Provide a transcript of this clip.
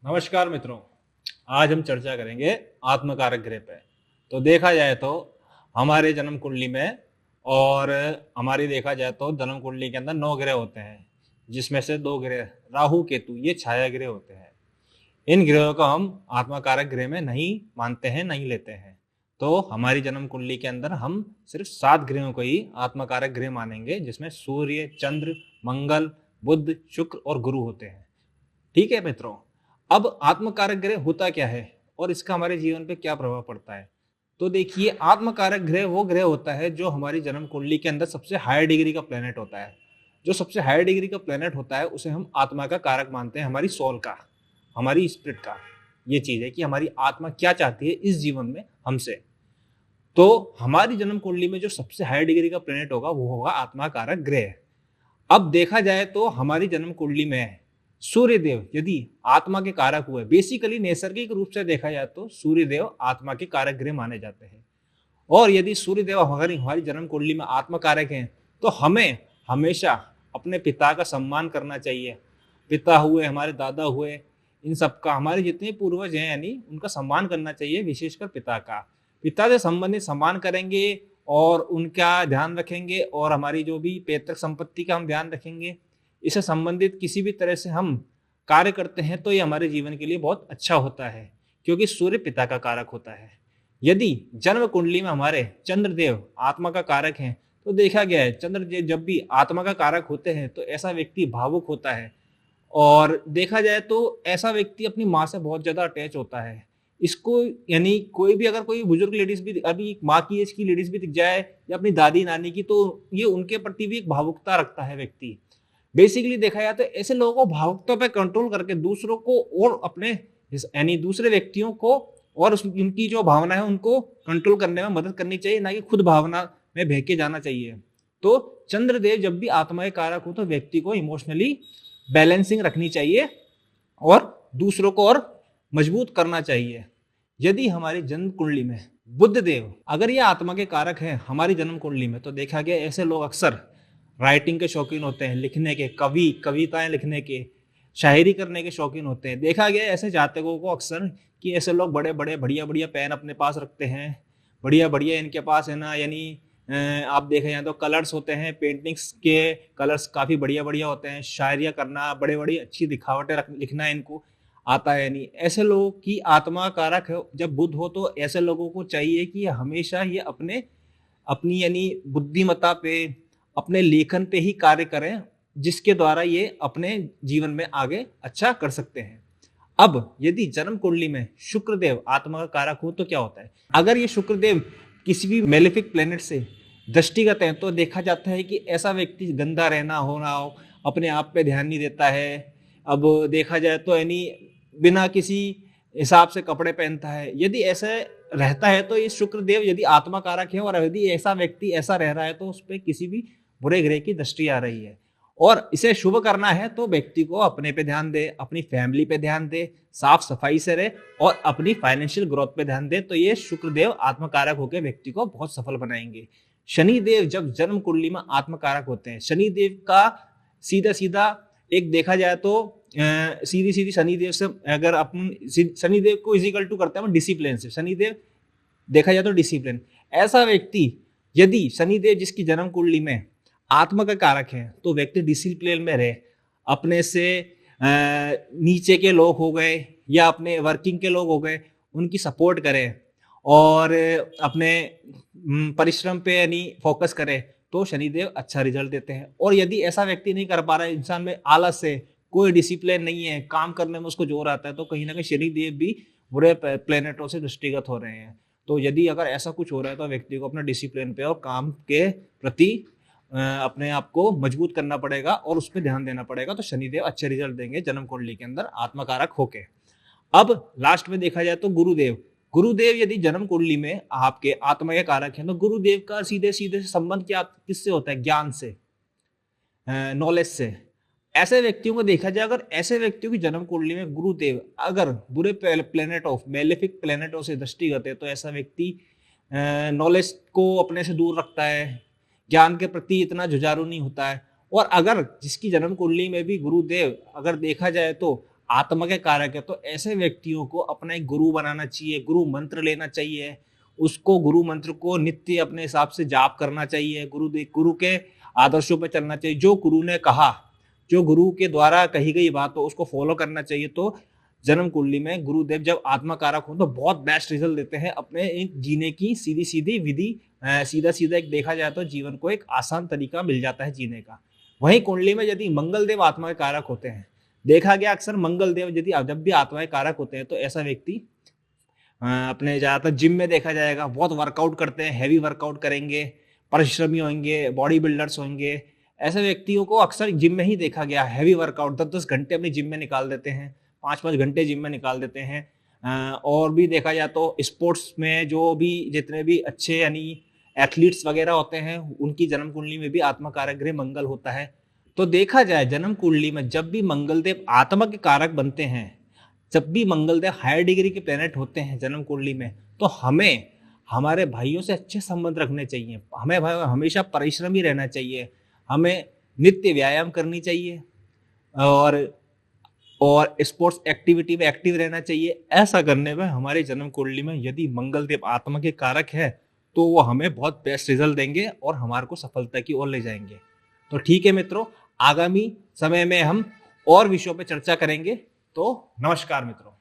नमस्कार मित्रों। आज हम चर्चा करेंगे आत्मकारक ग्रह पे। तो देखा जाए तो हमारे जन्म कुंडली में और हमारी देखा जाए तो जन्म कुंडली के अंदर 9 ग्रह होते हैं, जिसमें से 2 ग्रह राहु केतु ये छाया ग्रह होते हैं। इन ग्रहों को हम आत्मकारक ग्रह में नहीं मानते हैं, नहीं लेते हैं। तो हमारी जन्म कुंडली के अंदर हम सिर्फ 7 ग्रहों को ही आत्मकारक ग्रह मानेंगे, जिसमें सूर्य, चंद्र, मंगल, बुध, शुक्र और गुरु होते हैं। ठीक है मित्रों, अब आत्मकारक ग्रह होता क्या है और इसका हमारे जीवन पे क्या प्रभाव पड़ता है। तो देखिए, आत्मकारक ग्रह वो ग्रह होता है जो हमारी जन्म कुंडली के अंदर सबसे हायर डिग्री का प्लेनेट होता है। जो सबसे हायर डिग्री का प्लेनेट होता है उसे हम आत्मा का कारक मानते हैं, हमारी सोल का, हमारी स्पिरिट का। ये चीज है कि हमारी आत्मा क्या चाहती है इस जीवन में हमसे। तो हमारी जन्म कुंडली में जो सबसे हायर डिग्री का प्लेनेट होगा वो होगा आत्मा कारक ग्रह। अब देखा जाए तो हमारी जन्म कुंडली में सूर्य देव यदि आत्मा के कारक हुए, बेसिकली नैसर्गिक रूप से देखा जाए तो सूर्य देव आत्मा के कारक ग्रह माने जाते हैं। और यदि सूर्य देव हमारी हमारी जन्म कुंडली में आत्मा कारक हैं तो हमें हमेशा अपने पिता का सम्मान करना चाहिए। पिता हुए, हमारे दादा हुए, इन सबका, हमारे जितने पूर्वज हैं यानी उनका सम्मान करना चाहिए, विशेषकर पिता का। पिता से संबंधित सम्मान करेंगे और उनका ध्यान रखेंगे, और हमारी जो भी पैतृक संपत्ति का हम ध्यान रखेंगे। इससे संबंधित किसी भी तरह से हम कार्य करते हैं तो ये हमारे जीवन के लिए बहुत अच्छा होता है, क्योंकि सूर्य पिता का कारक होता है। यदि जन्म कुंडली में हमारे चंद्रदेव आत्मा का कारक हैं तो देखा गया है चंद्रदेव जब भी आत्मा का कारक होते हैं तो ऐसा व्यक्ति भावुक होता है, और देखा जाए तो ऐसा व्यक्ति अपनी माँ से बहुत ज्यादा अटैच होता है। इसको यानी कोई भी, अगर कोई बुजुर्ग लेडीज भी, अभी माँ की एज की लेडीज भी दिख जाए या अपनी दादी नानी की, तो ये उनके प्रति भी एक भावुकता रखता है व्यक्ति। बेसिकली देखा जाए तो ऐसे लोगों को भावुकता पे कंट्रोल करके दूसरों को और अपने यानी दूसरे व्यक्तियों को और उनकी जो भावना है उनको कंट्रोल करने में मदद करनी चाहिए, ना कि खुद भावना में बह के जाना चाहिए। तो चंद्रदेव जब भी आत्मा के कारक हो तो व्यक्ति को इमोशनली बैलेंसिंग रखनी चाहिए और दूसरों को और मजबूत करना चाहिए। यदि हमारी जन्म कुंडली में बुध देव अगर ये आत्मा के कारक हैं हमारी जन्म कुंडली में, तो देखा गया ऐसे लोग अक्सर राइटिंग के शौकीन होते हैं, लिखने के, कवि, कविताएं लिखने के, शायरी करने के शौकीन होते हैं। देखा गया ऐसे जातकों को अक्सर कि ऐसे लोग बड़े बड़े बढ़िया बढ़िया पेन अपने पास रखते हैं, बढ़िया बढ़िया इनके पास है ना, यानी आप देखें यहाँ तो कलर्स होते हैं, पेंटिंग्स के कलर्स काफ़ी बढ़िया बढ़िया होते हैं, शायरियाँ करना, बड़े बड़ी अच्छी दिखावटें लिखना इनको आता है। यानी ऐसे लोगों की आत्मा कारक है जब बुध हो, तो ऐसे लोगों को चाहिए कि हमेशा ये अपनी यानी बुद्धिमत्ता पे, अपने लेखन पे ही कार्य करें, जिसके द्वारा ये अपने जीवन में आगे अच्छा कर सकते हैं। अब यदि जन्म कुंडली में शुक्रदेव आत्मा का कारक हो तो क्या होता है। अगर ये शुक्रदेव किसी भी मेलेफिक प्लेनेट से दृष्टिगत है तो देखा जाता है कि ऐसा व्यक्ति गंदा रहना हो ना हो, अपने आप पे ध्यान नहीं देता है। अब देखा जाए तो यानी बिना किसी हिसाब से कपड़े पहनता है। यदि ऐसे रहता है तो ये शुक्रदेव यदि आत्मा कारक है, और यदि ऐसा व्यक्ति ऐसा रह रहा है तो उस पर किसी भी बुरे ग्रह की दृष्टि आ रही है। और इसे शुभ करना है तो व्यक्ति को अपने पे ध्यान दे, अपनी फैमिली पे ध्यान दे, साफ सफाई से रहे और अपनी फाइनेंशियल ग्रोथ पे ध्यान दे, तो ये शुक्रदेव आत्मकारक होकर व्यक्ति को बहुत सफल बनाएंगे। शनिदेव जब जन्म कुंडली में आत्मकारक होते हैं, शनिदेव का सीधा सीधा एक देखा जाए तो सीधी सीधी शनिदेव से अगर अपन शनिदेव को इजिकल टू करते हैं डिसिप्लिन से, शनिदेव देखा जाए तो डिसिप्लिन। ऐसा व्यक्ति यदि शनिदेव जिसकी जन्म कुंडली में आत्मा का कारक है तो व्यक्ति डिसिप्लिन में रहे, अपने से नीचे के लोग हो गए या अपने वर्किंग के लोग हो गए उनकी सपोर्ट करे और अपने परिश्रम पे यानी फोकस करे, तो शनिदेव अच्छा रिजल्ट देते हैं। और यदि ऐसा व्यक्ति नहीं कर पा रहा है, इंसान में आलस है, कोई डिसिप्लिन नहीं है, काम करने में उसको जोर आता है, तो कहीं ना कहीं शनिदेव भी बुरे प्लेनेटों से दृष्टिगत हो रहे हैं। तो यदि अगर ऐसा कुछ हो रहा है तो व्यक्ति को अपना डिसिप्लिन पे और काम के प्रति अपने आप को मजबूत करना पड़ेगा और उस पर ध्यान देना पड़ेगा, तो शनिदेव अच्छे रिजल्ट देंगे जन्म कुंडली के अंदर आत्मकारक होके। अब लास्ट में देखा जाए तो गुरुदेव, गुरुदेव यदि जन्म कुंडली में आपके आत्मा के कारक हैं तो गुरुदेव का सीधे सीधे संबंध क्या किससे होता है, ज्ञान से, नॉलेज से। ऐसे व्यक्तियों को देखा जाए, अगर ऐसे व्यक्तियों की जन्म कुंडली में गुरुदेव अगर बुरे प्लेनेट ऑफ मेलेफिक प्लेनेटों से दृष्टिगत है तो ऐसा व्यक्ति नॉलेज को अपने से दूर रखता है, ज्ञान के प्रति इतना जुझारू नहीं होता है। और अगर जिसकी जन्म कुंडली में भी गुरुदेव अगर देखा जाए तो आत्मा के कारक है, तो ऐसे व्यक्तियों को अपना एक गुरु बनाना चाहिए, गुरु मंत्र लेना चाहिए, उसको गुरु मंत्र को नित्य अपने हिसाब से जाप करना चाहिए, गुरु के आदर्शों पर चलना चाहिए, जो गुरु ने कहा, जो गुरु के द्वारा कही गई बात हो उसको फॉलो करना चाहिए। तो जन्म कुंडली में गुरुदेव जब आत्मा कारक हो तो बहुत बेस्ट रिजल्ट देते हैं अपने एक जीने की सीधी सीधी विधि, सीधा सीधा एक देखा जाए तो जीवन को एक आसान तरीका मिल जाता है जीने का। वहीं कुंडली में यदि मंगल देव आत्मा के कारक होते हैं, देखा गया अक्सर मंगल देव यदि जब भी आत्मा के कारक होते हैं तो ऐसा व्यक्ति अपने ज्यादातर जिम में देखा जाएगा, बहुत वर्कआउट करते हैं, हैवी वर्कआउट करेंगे, परिश्रमी होंगे, बॉडी बिल्डर्स होंगे। ऐसे व्यक्तियों को अक्सर जिम में ही देखा गया, हैवी वर्कआउट 10-10 घंटे अपनी जिम में निकाल देते हैं, 5-5 घंटे जिम में निकाल देते हैं। और भी देखा जाए तो स्पोर्ट्स में जो भी जितने भी अच्छे यानी एथलीट्स वगैरह होते हैं उनकी जन्म कुंडली में भी आत्मा कारक ग्रह मंगल होता है। तो देखा जाए जन्म कुंडली में जब भी मंगल देव आत्मा के कारक बनते हैं, जब भी मंगल देव हायर डिग्री के प्लेनेट होते हैं जन्म कुंडली में, तो हमें हमारे भाइयों से अच्छे संबंध रखने चाहिए, हमें हमेशा परिश्रमी रहना चाहिए, हमें नित्य व्यायाम करनी चाहिए और स्पोर्ट्स एक्टिविटी में एक्टिव रहना चाहिए। ऐसा करने में हमारे जन्म कुंडली में यदि मंगल देव आत्मा के कारक है तो वो हमें बहुत बेस्ट रिजल्ट देंगे और हमारे को सफलता की ओर ले जाएंगे। तो ठीक है मित्रों, आगामी समय में हम और विषयों पर चर्चा करेंगे। तो नमस्कार मित्रों।